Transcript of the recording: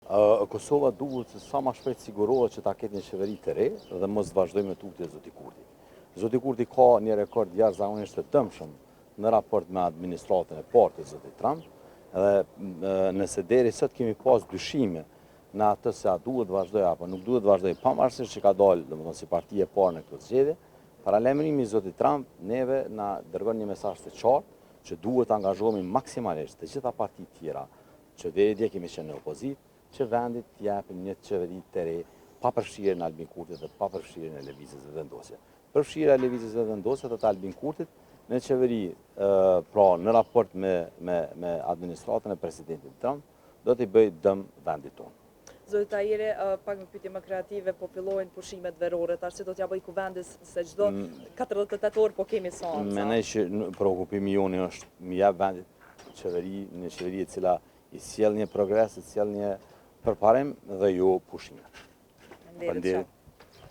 Kosova duhet sa më shpejt sigurohet që ta ketë një qeveri të re dhe mos vazhdojmë me tutje Zoti Kurti. Zoti Kurti ka një rekord jashtëzakonisht të dëmshëm në raport me administratën e parë të Zotit Trump, dhe nëse deri sot kemi pas dyshime në atë se a duhet vazhdoj apo nuk duhet vazhdoj, pavarësisht që ka dalë, domethënë si parti e parë në këtë zgjedhje, paralajmërimi i Zotit Trump neve na dërgon një mesazh të qartë që duhet të angazhohemi maksimalisht të gjitha partitë tjera që deri dje kemi qenë në opozitë, që vendit t'japim një qeveri të re, pa përfshirjen e Albin Kurtit dhe pa përfshirjen e Lëvizjes së Vendosjes. Përfshirja e Lëvizjes së Vendosjes dhe të Albin Kurtit në qeveri, pra në raport me administratën e presidentit Trump, do t'i bëj dëm vendit tonë. Zoti Tahiri, pak me pyetje më kreative, po fillojnë pushimet verore, tash do t'ja bëj kuvendis se çdo 48 orë po kemi seanca. Mendoj që preokupimi joni është mi jap vendit qeveri, një qeveri e cila i sjell një progres, i sjell një përparim dhe jo pushime. Faleminderit.